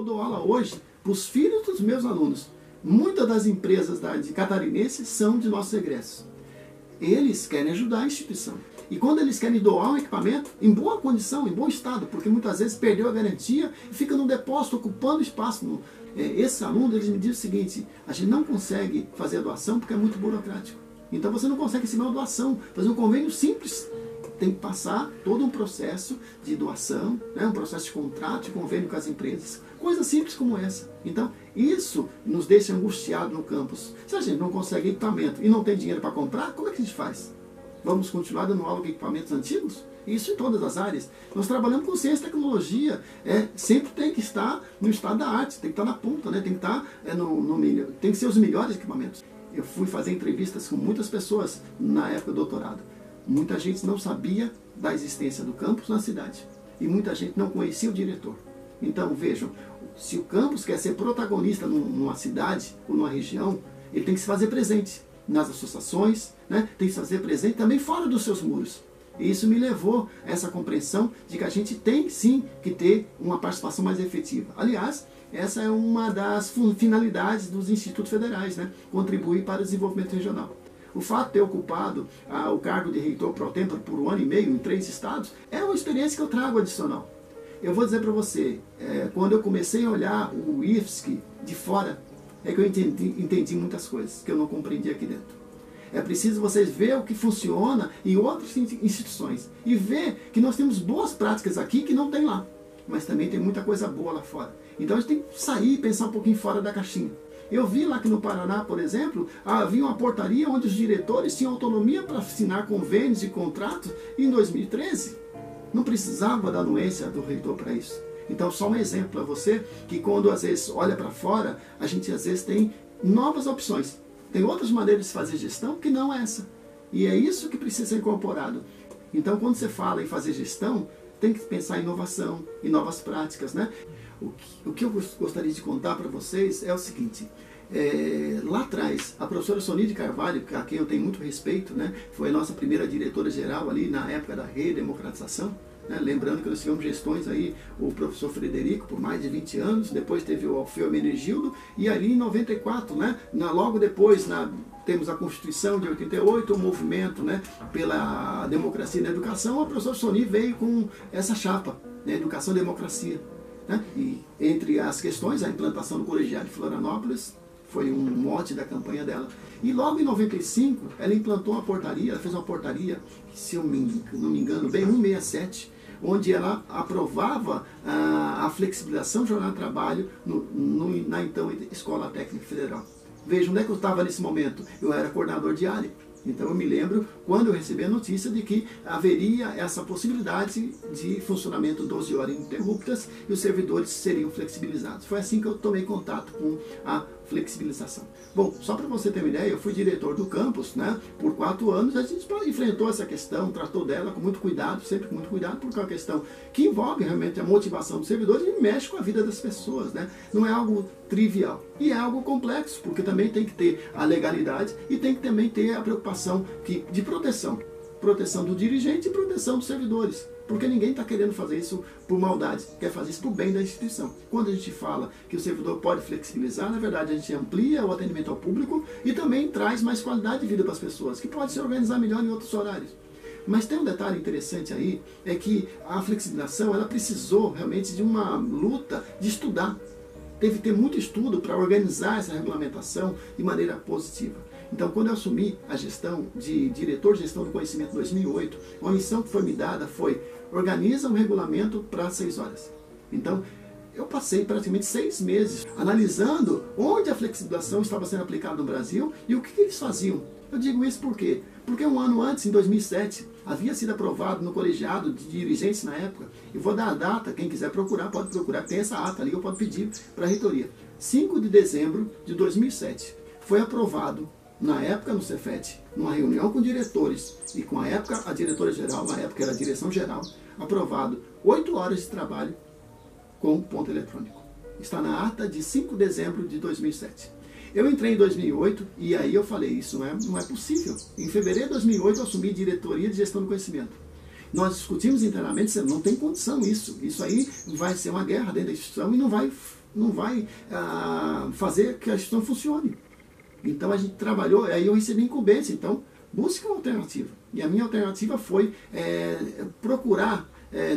dou aula hoje para os filhos dos meus alunos. Muitas das empresas de catarinense são de nossos egressos. Eles querem ajudar a instituição. E quando eles querem doar um equipamento em boa condição, em bom estado, porque muitas vezes perdeu a garantia e fica no depósito ocupando espaço. Esses alunos, eles me dizem o seguinte: a gente não consegue fazer a doação porque é muito burocrático. Então você não consegue receber uma doação, fazer um convênio simples. Tem que passar todo um processo de doação, né, um processo de contrato, de convênio com as empresas. Coisas simples como essa. Então, isso nos deixa angustiados no campus. Se a gente não consegue equipamento e não tem dinheiro para comprar, como é que a gente faz? Vamos continuar dando aula com equipamentos antigos? Isso em todas as áreas. Nós trabalhamos com ciência e tecnologia. Sempre tem que estar no estado da arte, tem que estar na ponta, né? Tem que estar tem que ser os melhores equipamentos. Eu fui fazer entrevistas com muitas pessoas na época do doutorado. Muita gente não sabia da existência do campus na cidade. E muita gente não conhecia o diretor. Então, vejam, se o campus quer ser protagonista numa cidade ou numa região, ele tem que se fazer presente nas associações, né? Tem que se fazer presente também fora dos seus muros. E isso me levou a essa compreensão de que a gente tem sim que ter uma participação mais efetiva. Aliás, essa é uma das finalidades dos institutos federais, né? Contribuir para o desenvolvimento regional. O fato de ter ocupado o cargo de reitor pro tempore por 1 ano e meio em 3 estados é uma experiência que eu trago adicional. Eu vou dizer para você, quando eu comecei a olhar o IFSC de fora, é que eu entendi muitas coisas que eu não compreendi aqui dentro. É preciso vocês ver o que funciona em outras instituições e ver que nós temos boas práticas aqui que não tem lá, mas também tem muita coisa boa lá fora. Então a gente tem que sair e pensar um pouquinho fora da caixinha. Eu vi lá que no Paraná, por exemplo, havia uma portaria onde os diretores tinham autonomia para assinar convênios e contratos em 2013. Não precisava da anuência do reitor para isso. Então, só um exemplo para você, que quando às vezes olha para fora, a gente às vezes tem novas opções. Tem outras maneiras de fazer gestão que não essa. E é isso que precisa ser incorporado. Então, quando você fala em fazer gestão, tem que pensar em inovação, em novas práticas, né? O que eu gostaria de contar para vocês é o seguinte. Lá atrás, a professora Soni de Carvalho, a quem eu tenho muito respeito, né, foi a nossa primeira diretora-geral ali na época da redemocratização. Né, lembrando que nós tivemos gestões aí, o professor Frederico por mais de 20 anos, depois teve o Alfeu Menegildo, e ali em 94, né, logo depois, temos a Constituição de 88, o movimento, né, pela democracia na educação, a professora Soni veio com essa chapa, né, Educação e Democracia. Né? E entre as questões, a implantação do colegiado de Florianópolis foi um mote da campanha dela. E logo em 95, ela implantou uma portaria, ela fez uma portaria, se eu não me engano, bem 167, onde ela aprovava a flexibilização do jornal de trabalho na então Escola Técnica Federal. Veja, onde é que eu estava nesse momento? Eu era coordenador de área. Então eu me lembro quando eu recebi a notícia de que haveria essa possibilidade de funcionamento 12 horas ininterruptas e os servidores seriam flexibilizados. Foi assim que eu tomei contato com a flexibilização. Bom, só para você ter uma ideia, eu fui diretor do campus, né, por 4 anos, a gente enfrentou essa questão, tratou dela com muito cuidado, sempre com muito cuidado, porque é uma questão que envolve realmente a motivação dos servidores e mexe com a vida das pessoas, né? Não é algo trivial. E é algo complexo, porque também tem que ter a legalidade e tem que também ter a preocupação de proteção. Proteção do dirigente e proteção dos servidores. Porque ninguém está querendo fazer isso por maldade, quer fazer isso por bem da instituição. Quando a gente fala que o servidor pode flexibilizar, na verdade a gente amplia o atendimento ao público e também traz mais qualidade de vida para as pessoas, que pode se organizar melhor em outros horários. Mas tem um detalhe interessante aí, é que a flexibilização ela precisou realmente de uma luta de estudar. Teve que ter muito estudo para organizar essa regulamentação de maneira positiva. Então, quando eu assumi a gestão de diretor de gestão do conhecimento em 2008, uma missão que foi me dada foi organiza um regulamento para 6 horas. Então, eu passei praticamente 6 meses analisando onde a flexibilização estava sendo aplicada no Brasil e o que eles faziam. Eu digo isso por quê? Porque um ano antes, em 2007, havia sido aprovado no colegiado de dirigentes na época, e vou dar a data, quem quiser procurar, pode procurar, tem essa ata ali, eu posso pedir para a reitoria. 5 de dezembro de 2007, foi aprovado, na época no Cefet, numa reunião com diretores, e com a diretora-geral, na época era a direção-geral, aprovado 8 horas de trabalho com ponto eletrônico. Está na ata de 5 de dezembro de 2007. Eu entrei em 2008 e aí eu falei, isso não é possível. Em fevereiro de 2008 eu assumi diretoria de gestão do conhecimento. Nós discutimos internamente, não tem condição isso. Isso aí vai ser uma guerra dentro da instituição e não não vai fazer que a instituição funcione. Então a gente trabalhou, aí eu recebi incumbência, então busque uma alternativa. E a minha alternativa foi procurar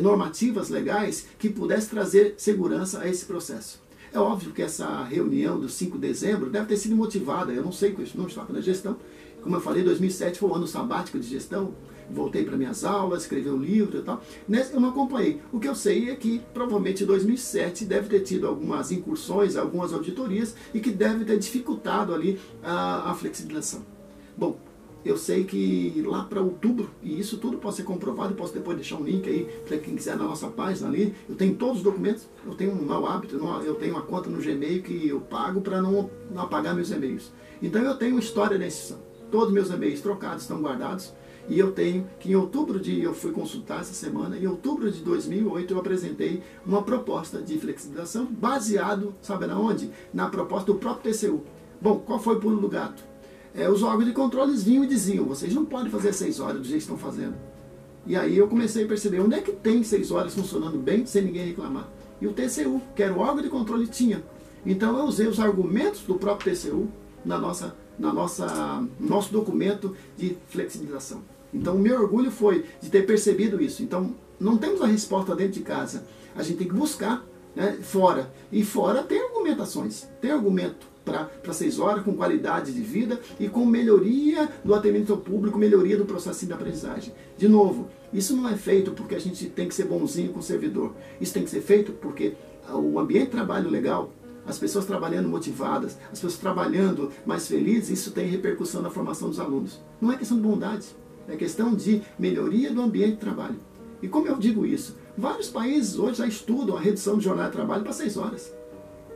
normativas legais que pudessem trazer segurança a esse processo. É óbvio que essa reunião do 5 de dezembro deve ter sido motivada, eu não sei, porque eu não estava na gestão. Como eu falei, 2007 foi o ano sabático de gestão, voltei para minhas aulas, escrevi um livro e tal. Nessa eu não acompanhei. O que eu sei é que provavelmente em 2007 deve ter tido algumas incursões, algumas auditorias e que deve ter dificultado ali a flexibilização. Bom, eu sei que lá para outubro, e isso tudo pode ser comprovado, posso depois deixar um link aí para quem quiser na nossa página ali, eu tenho todos os documentos, eu tenho um mau hábito, eu tenho uma conta no Gmail que eu pago para não apagar meus e-mails. Então eu tenho história da instituição, todos meus e-mails trocados estão guardados, e eu tenho que em outubro eu fui consultar essa semana, em outubro de 2008 eu apresentei uma proposta de flexibilização baseado, sabe na onde? Na proposta do próprio TCU. Bom, qual foi o pulo do gato? Os órgãos de controle vinham e diziam, vocês não podem fazer 6 horas do jeito que estão fazendo. E aí eu comecei a perceber, onde é que tem 6 horas funcionando bem, sem ninguém reclamar? E o TCU, que era o órgão de controle, tinha. Então eu usei os argumentos do próprio TCU no nosso documento de flexibilização. Então o meu orgulho foi de ter percebido isso. Então não temos a resposta dentro de casa, a gente tem que buscar, né, fora. E fora tem argumentações, tem argumento para 6 horas, com qualidade de vida e com melhoria do atendimento ao público, melhoria do processo de aprendizagem. De novo, isso não é feito porque a gente tem que ser bonzinho com o servidor. Isso tem que ser feito porque o ambiente de trabalho legal, as pessoas trabalhando motivadas, as pessoas trabalhando mais felizes, isso tem repercussão na formação dos alunos. Não é questão de bondade, é questão de melhoria do ambiente de trabalho. E como eu digo isso? Vários países hoje já estudam a redução de jornada de trabalho para 6 horas.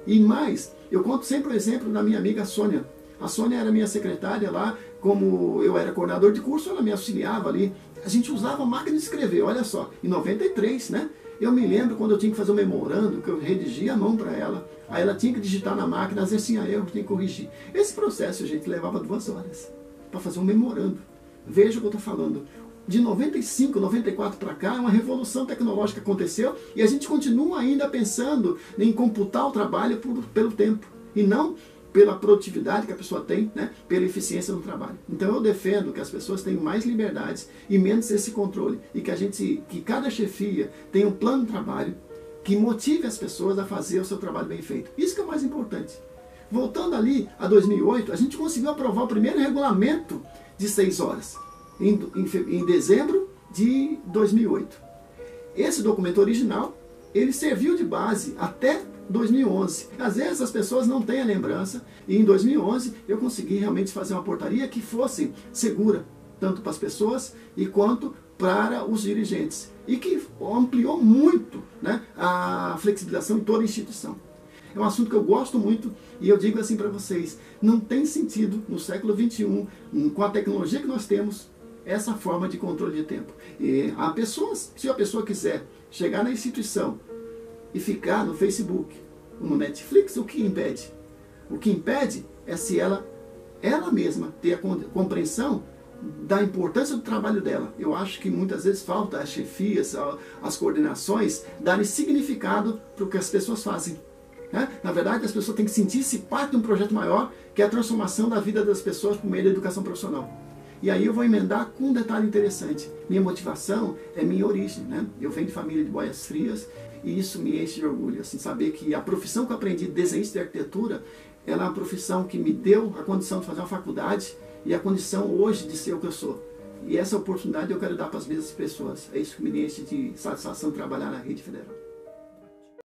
E mais, eu conto sempre o exemplo da minha amiga Sônia. A Sônia era minha secretária lá, como eu era coordenador de curso, ela me auxiliava ali. A gente usava a máquina de escrever, olha só, em 93, né? Eu me lembro quando eu tinha que fazer um memorando, que eu redigia a mão para ela, aí ela tinha que digitar na máquina, às vezes tinha erro, tinha que corrigir. Esse processo, gente, levava 2 horas para fazer um memorando. Veja o que eu estou falando. De 95, 94 para cá, uma revolução tecnológica aconteceu e a gente continua ainda pensando em computar o trabalho pelo tempo e não pela produtividade que a pessoa tem, né, pela eficiência no trabalho. Então eu defendo que as pessoas tenham mais liberdades e menos esse controle e que cada chefia tenha um plano de trabalho que motive as pessoas a fazer o seu trabalho bem feito. Isso que é o mais importante. Voltando ali a 2008, a gente conseguiu aprovar o primeiro regulamento de 6 horas. Em dezembro de 2008. Esse documento original, ele serviu de base até 2011. Às vezes as pessoas não têm a lembrança, e em 2011 eu consegui realmente fazer uma portaria que fosse segura, tanto para as pessoas e quanto para os dirigentes, e que ampliou muito, né, a flexibilização em toda a instituição. É um assunto que eu gosto muito e eu digo assim para vocês, não tem sentido no século XXI, com a tecnologia que nós temos, essa forma de controle de tempo. E se a pessoa quiser chegar na instituição e ficar no Facebook, no Netflix, o que impede? O que impede é se ela mesma ter a compreensão da importância do trabalho dela. Eu acho que muitas vezes falta as chefias, as coordenações, darem significado para o que as pessoas fazem. Na verdade, as pessoas têm que sentir-se parte de um projeto maior, que é a transformação da vida das pessoas por meio da educação profissional. E aí eu vou emendar com um detalhe interessante. Minha motivação é minha origem, né? Eu venho de família de Boias Frias e isso me enche de orgulho. Assim, saber que a profissão que eu aprendi, desenhista de arquitetura, ela é uma profissão que me deu a condição de fazer uma faculdade e a condição hoje de ser o que eu sou. E essa oportunidade eu quero dar para as mesmas pessoas. É isso que me enche de satisfação trabalhar na Rede Federal.